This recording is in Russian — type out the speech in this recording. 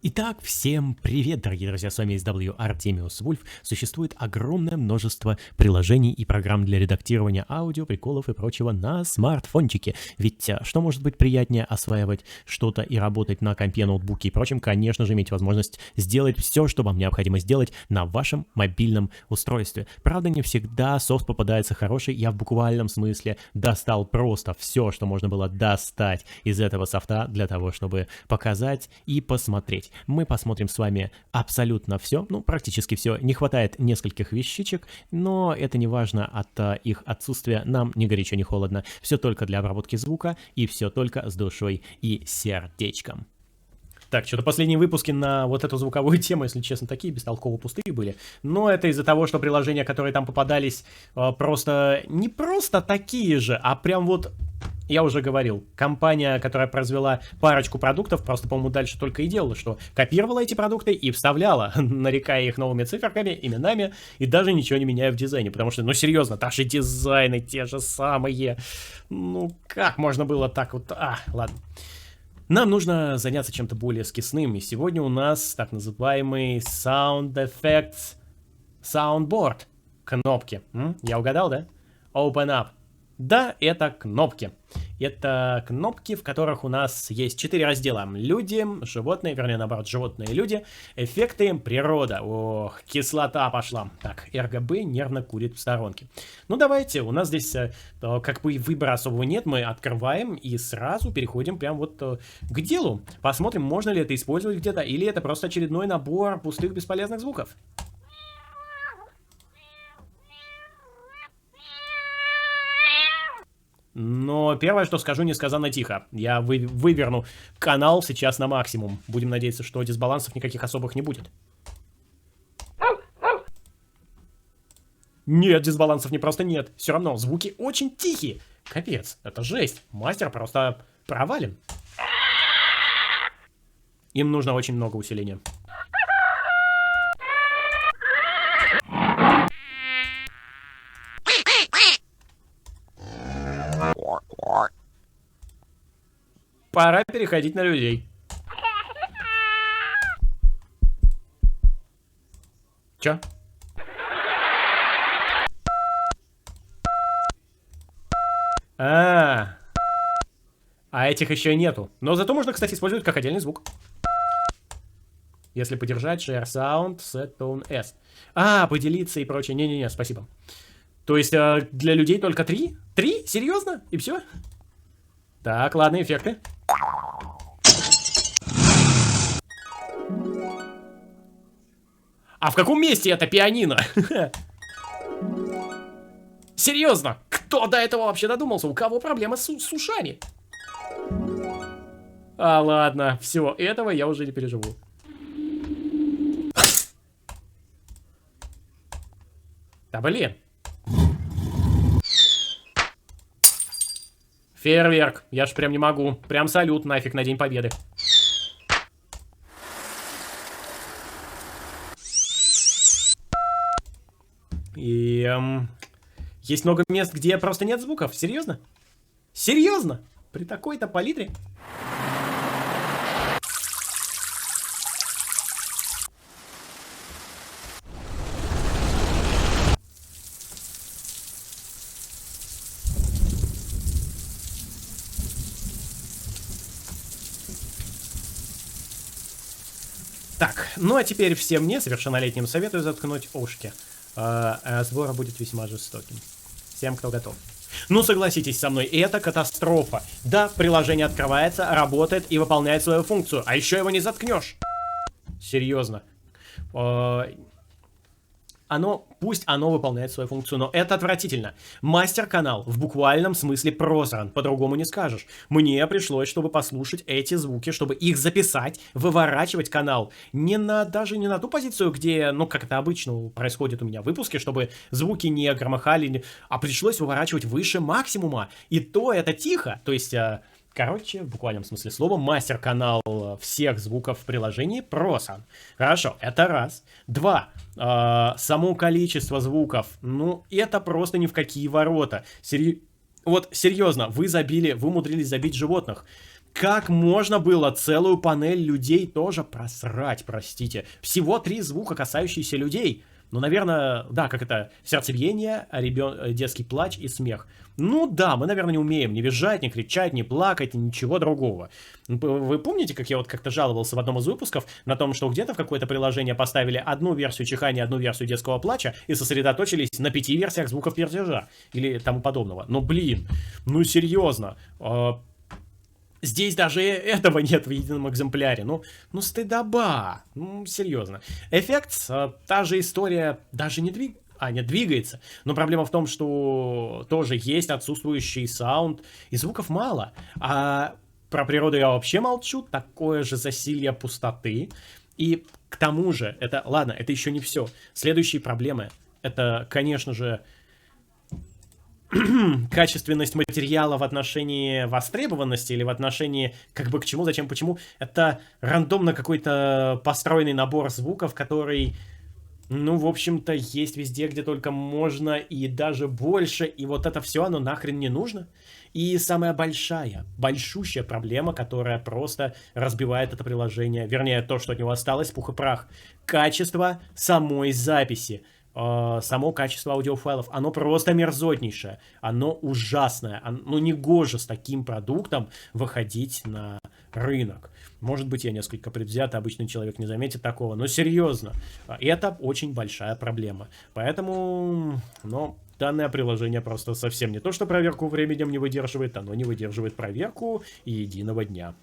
Итак, всем привет, дорогие друзья, с вами SW Artemius Wolf. Существует огромное множество приложений и программ для редактирования аудио, приколов и прочего на смартфончике. Ведь что может быть приятнее осваивать что-то и работать на компе, ноутбуке и прочем, конечно же, иметь возможность сделать все, что вам необходимо сделать на вашем мобильном устройстве. Правда, не всегда софт попадается хороший, я в буквальном смысле достал просто все, что можно было достать из этого софта для того, чтобы показать и посмотреть. Мы посмотрим с вами абсолютно все, ну, практически все. Не хватает нескольких вещичек, но это не важно от их отсутствия. Нам ни горячо, ни холодно. Все только для обработки звука и все только с душой и сердечком. Так, что-то последние выпуски на вот эту звуковую тему, если честно, такие бестолково пустые были. Но это из-за того, что приложения, которые там попадались, просто не просто такие же, а прям вот... Я уже говорил, компания, которая произвела парочку продуктов, просто, по-моему, дальше только и делала, что копировала эти продукты и вставляла, нарекая их новыми циферками, именами, и даже ничего не меняя в дизайне. Потому что, ну серьезно, наши дизайны те же самые. Ну как можно было так вот... Ладно. Нам нужно заняться чем-то более скисным, и сегодня у нас так называемый Sound Effects Soundboard. Кнопки. Я угадал, да? Open Up. Да, это кнопки. Это кнопки, в которых у нас есть 4 раздела. Люди, животные, вернее, наоборот, животные и люди. Эффекты, природа. Ох, кислота пошла. Так, RGB нервно курит в сторонке. Ну, давайте, у нас здесь как бы выбора особого нет. Мы открываем и сразу переходим прям вот к делу. Посмотрим, можно ли это использовать где-то, или это просто очередной набор пустых бесполезных звуков. Но первое, что скажу, несказанно тихо. Я выверну канал сейчас на максимум. Будем надеяться, что дисбалансов никаких особых не будет. Нет, дисбалансов не просто нет. Все равно звуки очень тихие. Капец, это жесть. Мастер просто провален. Им нужно очень много усиления. Пора переходить на людей. Чё? А этих еще нету. Но зато можно, кстати, использовать как отдельный звук. Если подержать Share Sound, Set Tone S. Поделиться и прочее. Не-не-не, спасибо. То есть для людей только 3? 3? Серьезно? И все? Так, ладно, эффекты. А в каком месте это пианино? Серьезно? Кто до этого вообще додумался? У кого проблема с ушами? Ладно, все, этого я уже не переживу. Да блин. Фейерверк. Я ж прям не могу. Прям салют нафиг на День Победы. И есть много мест, где просто нет звуков. Серьезно? Серьезно? При такой-то палитре? Так, ну а теперь всем несовершеннолетним советую заткнуть ушки. Сбор будет весьма жестоким. Всем, кто готов. Ну, согласитесь со мной, это катастрофа. Да, приложение открывается, работает и выполняет свою функцию, а еще его не заткнешь. Серьезно. Пусть оно выполняет свою функцию, но это отвратительно. Мастер-канал в буквальном смысле просран, по-другому не скажешь. Мне пришлось, чтобы послушать эти звуки, чтобы их записать, выворачивать канал. Даже не на ту позицию, где, ну, как это обычно происходит у меня в выпуске, чтобы звуки не громыхали, а пришлось выворачивать выше максимума. И то это тихо, то есть... Короче, в буквальном смысле слова, мастер-канал всех звуков в приложении просран. Хорошо, это раз. 2. Само количество звуков. Ну, это просто ни в какие ворота. Вот, серьезно, вы умудрились забить животных. Как можно было целую панель людей тоже просрать, простите? Всего 3 звука, касающиеся людей. Ну, наверное, да, как это, сердцебиение, детский плач и смех. Ну да, мы, наверное, не умеем ни визжать, ни кричать, ни плакать, ничего другого. Вы помните, как я вот как-то жаловался в одном из выпусков на том, что где-то в какое-то приложение поставили одну версию чихания, одну версию детского плача и сосредоточились на 5 версиях звуков пердежа или тому подобного. Ну, блин, ну серьезно. Здесь даже этого нет в едином экземпляре. Ну стыдоба. Ну, серьезно. Эффект, та же история, даже не двигается. Но проблема в том, что тоже есть отсутствующий саунд, и звуков мало. А про природу я вообще молчу. Такое же засилье пустоты. И к тому же, ладно, это еще не все. Следующие проблемы, это, конечно же, качественность материала в отношении востребованности или в отношении как бы к чему, зачем, почему. Это рандомно какой-то построенный набор звуков, который, ну, в общем-то, есть везде, где только можно, и даже больше. И вот это все, оно нахрен не нужно. И самая большущая проблема, которая просто разбивает это приложение, вернее, то, что от него осталось, пух и прах. Качество самой записи. Само качество аудиофайлов, оно просто мерзотнейшее, оно ужасное, оно не гоже с таким продуктом выходить на рынок. Может быть, я несколько предвзят, обычный человек не заметит такого, но серьезно, это очень большая проблема. Поэтому, данное приложение просто совсем не то, что проверку временем не выдерживает, оно не выдерживает проверку и единого дня.